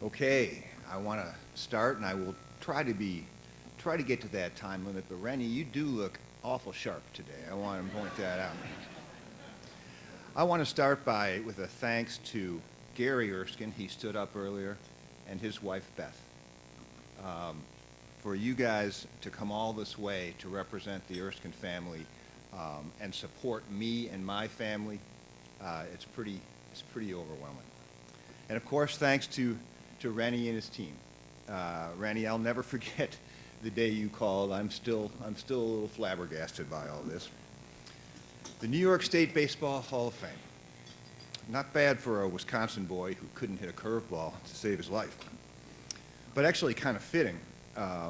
Okay, I want to start, and I will try to get to that time limit. But Rennie, you do look awful sharp today. I want to point that out. I want to start with a thanks to Gary Erskine. He stood up earlier, and his wife Beth, for you guys to come all this way to represent the Erskine family and support me and my family. It's pretty overwhelming. And of course, thanks to Rennie and his team. Rennie, I'll never forget the day you called. I'm still a little flabbergasted by all this. The New York State Baseball Hall of Fame. Not bad for a Wisconsin boy who couldn't hit a curveball to save his life. But actually kind of fitting.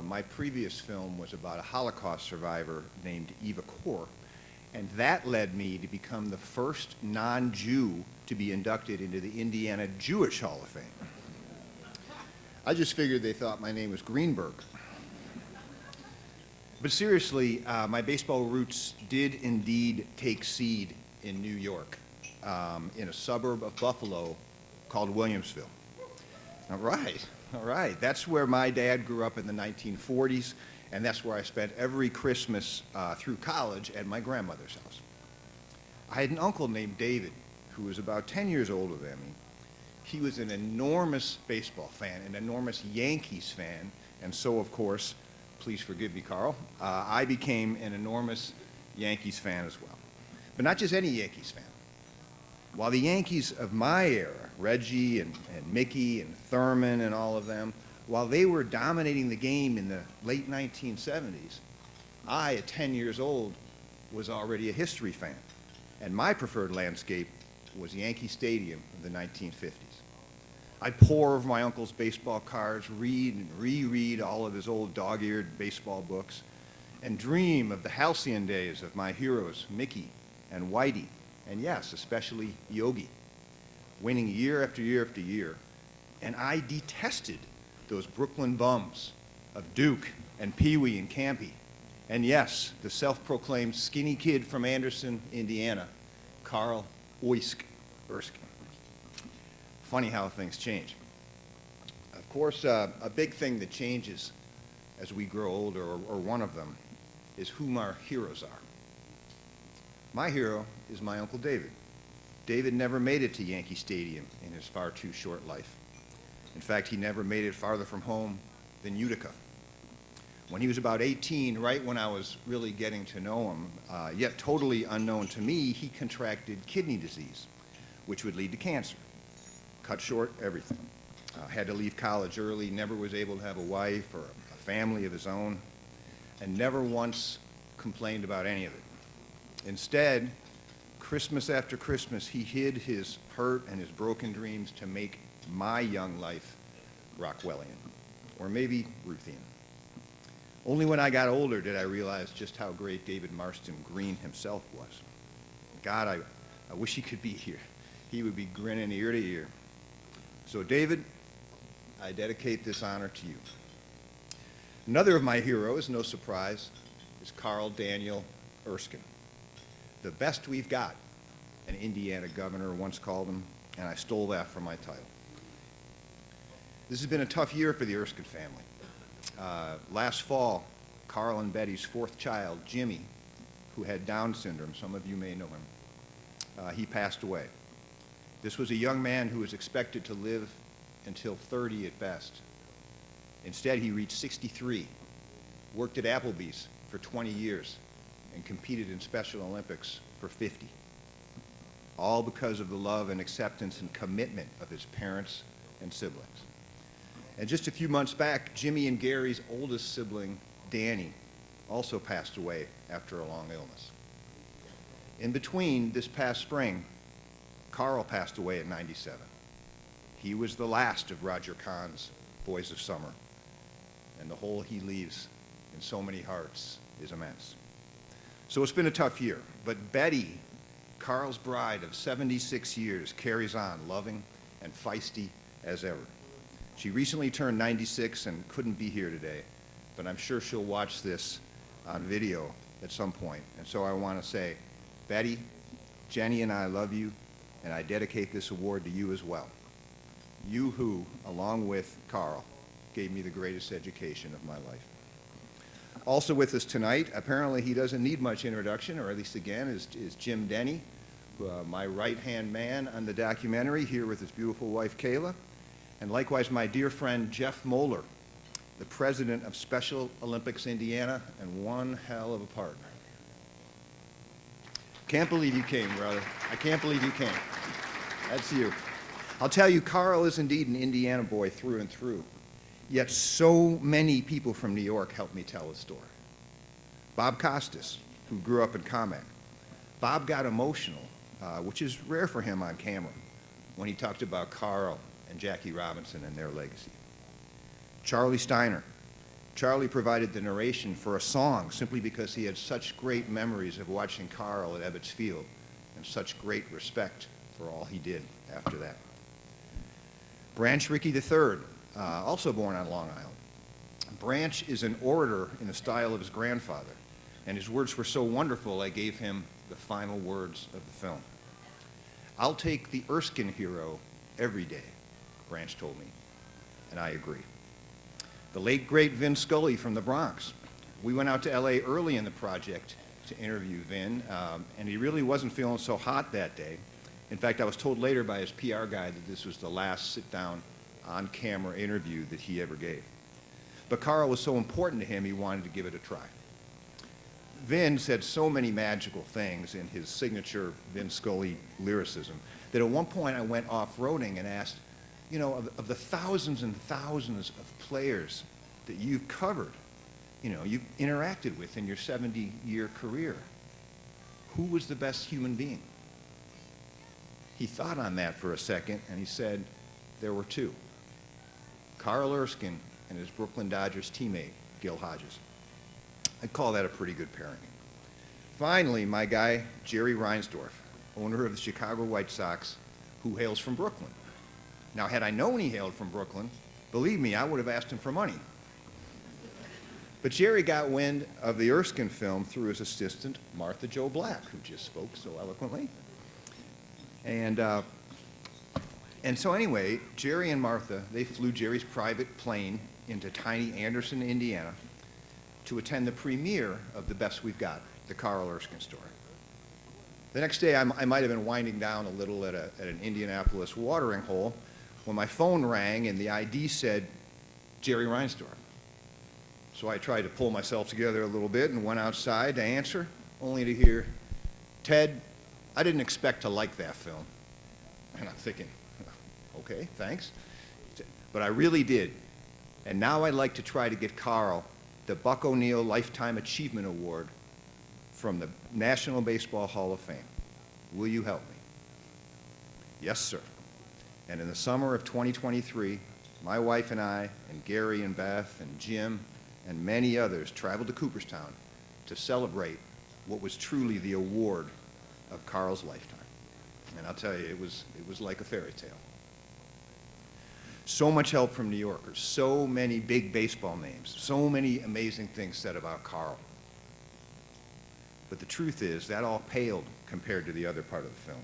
My previous film was about a Holocaust survivor named Eva Kor, and that led me to become the first non-Jew to be inducted into the Indiana Jewish Hall of Fame. I just figured they thought my name was Greenberg. But seriously, my baseball roots did indeed take seed in New York, in a suburb of Buffalo called Williamsville. All right. That's where my dad grew up in the 1940s, and that's where I spent every Christmas through college at my grandmother's house. I had an uncle named David, who was about 10 years older than me. He was an enormous baseball fan, an enormous Yankees fan, and so, of course, please forgive me, Carl, I became an enormous Yankees fan as well. But not just any Yankees fan. While the Yankees of my era, Reggie and Mickey and Thurman and all of them, while they were dominating the game in the late 1970s, I, at 10 years old, was already a history fan. And my preferred landscape was Yankee Stadium in the 1950s. I'd pore over my uncle's baseball cards, read and reread all of his old dog-eared baseball books, and dream of the halcyon days of my heroes, Mickey and Whitey, and yes, especially Yogi, winning year after year after year. And I detested those Brooklyn bums of Duke and Pee Wee and Campy. And yes, the self-proclaimed skinny kid from Anderson, Indiana, Carl Oysk Erskine. Funny how things change. Of course, a big thing that changes as we grow older, or one of them, is whom our heroes are. My hero is my Uncle David. David never made it to Yankee Stadium in his far too short life. In fact, he never made it farther from home than Utica. When he was about 18, right when I was really getting to know him, yet totally unknown to me, he contracted kidney disease, which would lead to cancer. Cut short everything. Had to leave college early, never was able to have a wife or a family of his own, and never once complained about any of it. Instead, Christmas after Christmas, he hid his hurt and his broken dreams to make my young life Rockwellian, or maybe Ruthian. Only when I got older did I realize just how great David Marston Green himself was. God, I wish he could be here. He would be grinning ear to ear. So David, I dedicate this honor to you. Another of my heroes, no surprise, is Carl Daniel Erskine. The best we've got, an Indiana governor once called him, and I stole that from my title. This has been a tough year for the Erskine family. Last fall, Carl and Betty's fourth child, Jimmy, who had Down syndrome, some of you may know him, he passed away. This was a young man who was expected to live until 30 at best. Instead, he reached 63, worked at Applebee's for 20 years, and competed in Special Olympics for 50. All because of the love and acceptance and commitment of his parents and siblings. And just a few months back, Jimmy and Gary's oldest sibling, Danny, also passed away after a long illness. In between, this past spring, Carl passed away at 97. He was the last of Roger Kahn's Boys of Summer, and the hole he leaves in so many hearts is immense. So it's been a tough year, but Betty, Carl's bride of 76 years, carries on loving and feisty as ever. She recently turned 96 and couldn't be here today, but I'm sure she'll watch this on video at some point. And so I want to say, Betty, Jenny and I love you, and I dedicate this award to you as well. you who, along with Carl, gave me the greatest education of my life. Also with us tonight, apparently he doesn't need much introduction, or at least again, is Jim Denny, my right-hand man on the documentary, here with his beautiful wife, Kayla. And likewise, my dear friend, Jeff Moeller, the president of Special Olympics Indiana, and one hell of a partner. Can't believe you came, brother. I can't believe you came. That's you. I'll tell you, Carl is indeed an Indiana boy through and through. Yet so many people from New York helped me tell his story. Bob Costas, who grew up in Commack. Bob got emotional, which is rare for him on camera, when he talked about Carl and Jackie Robinson and their legacy. Charlie Steiner. Charlie provided the narration for a song simply because he had such great memories of watching Carl at Ebbets Field and such great respect for all he did after that. Branch Rickey III, also born on Long Island. Branch is an orator in the style of his grandfather, and his words were so wonderful I gave him the final words of the film. "I'll take the Erskine hero every day," Branch told me, and I agree. The late, great Vin Scully from the Bronx. We went out to LA early in the project to interview Vin, and he really wasn't feeling so hot that day. In fact, I was told later by his PR guy that this was the last sit-down on-camera interview that he ever gave. But Carl was so important to him, he wanted to give it a try. Vin said so many magical things in his signature Vin Scully lyricism that at one point I went off-roading and asked, you know, of the thousands and thousands of players that you've covered, you know, you've interacted with in your 70-year career, who was the best human being? He thought on that for a second, and he said, there were two. Carl Erskine and his Brooklyn Dodgers teammate, Gil Hodges. I'd call that a pretty good pairing. Finally, my guy, Jerry Reinsdorf, owner of the Chicago White Sox, who hails from Brooklyn. Now, had I known he hailed from Brooklyn, believe me, I would have asked him for money. But Jerry got wind of the Erskine film through his assistant, Martha Jo Black, who just spoke so eloquently. And so anyway, Jerry and Martha, they flew Jerry's private plane into tiny Anderson, Indiana, to attend the premiere of The Best We've Got, the Carl Erskine story. The next day, I might have been winding down a little at an Indianapolis watering hole when my phone rang and the ID said, Jerry Reinsdorf. So I tried to pull myself together a little bit and went outside to answer, only to hear, Ted, I didn't expect to like that film. And I'm thinking, okay, thanks. But I really did. And now I'd like to try to get Carl the Buck O'Neill Lifetime Achievement Award from the National Baseball Hall of Fame. Will you help me? Yes, sir. And in the summer of 2023, my wife and I, and Gary and Beth and Jim and many others traveled to Cooperstown to celebrate what was truly the award of Carl's lifetime. And I'll tell you, it was like a fairy tale. So much help from New Yorkers, so many big baseball names, so many amazing things said about Carl. But the truth is, that all paled compared to the other part of the film.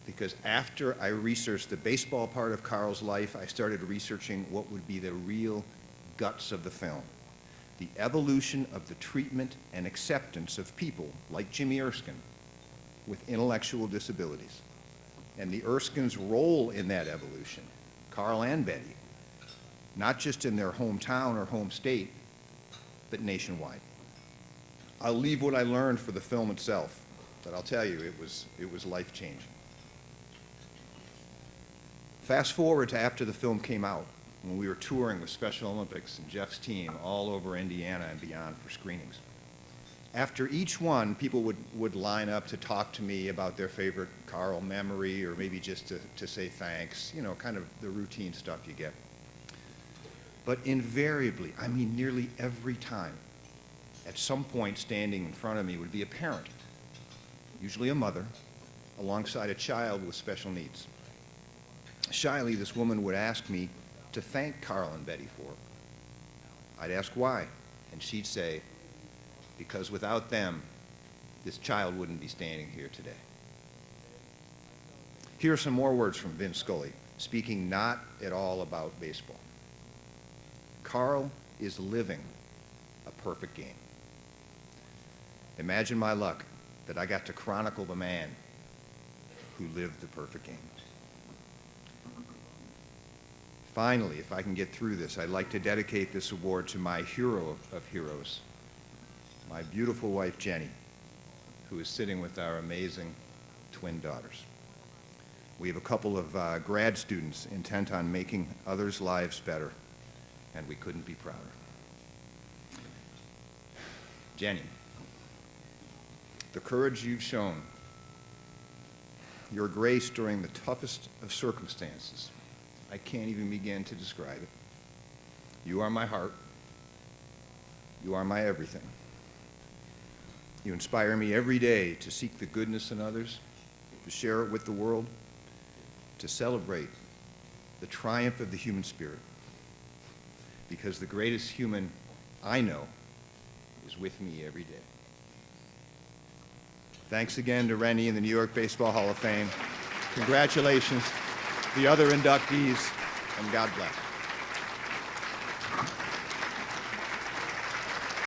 Because after I researched the baseball part of Carl's life, I started researching what would be the real guts of the film. The evolution of the treatment and acceptance of people like Jimmy Erskine with intellectual disabilities, and the Erskine's role in that evolution, Carl and Betty, not just in their hometown or home state, but nationwide. I'll leave what I learned for the film itself, but I'll tell you, it was life-changing. Fast forward to after the film came out, when we were touring with Special Olympics and Jeff's team all over Indiana and beyond for screenings. After each one, people would line up to talk to me about their favorite Carl memory, or maybe just to say thanks, you know, kind of the routine stuff you get. But invariably, I mean nearly every time, at some point standing in front of me would be a parent, usually a mother, alongside a child with special needs. Shyly, this woman would ask me to thank Carl and Betty for it. I'd ask why, and she'd say, because without them, this child wouldn't be standing here today. Here are some more words from Vin Scully speaking not at all about baseball. Carl is living a perfect game. Imagine my luck that I got to chronicle the man who lived the perfect game. Finally, if I can get through this, I'd like to dedicate this award to my hero of heroes, my beautiful wife, Jenny, who is sitting with our amazing twin daughters. We have a couple of grad students intent on making others' lives better, and we couldn't be prouder. Jenny, the courage you've shown, your grace during the toughest of circumstances, I can't even begin to describe it. You are my heart. You are my everything. You inspire me every day to seek the goodness in others, to share it with the world, to celebrate the triumph of the human spirit. Because the greatest human I know is with me every day. Thanks again to Rennie and the New York Baseball Hall of Fame. Congratulations, the other inductees, and God bless.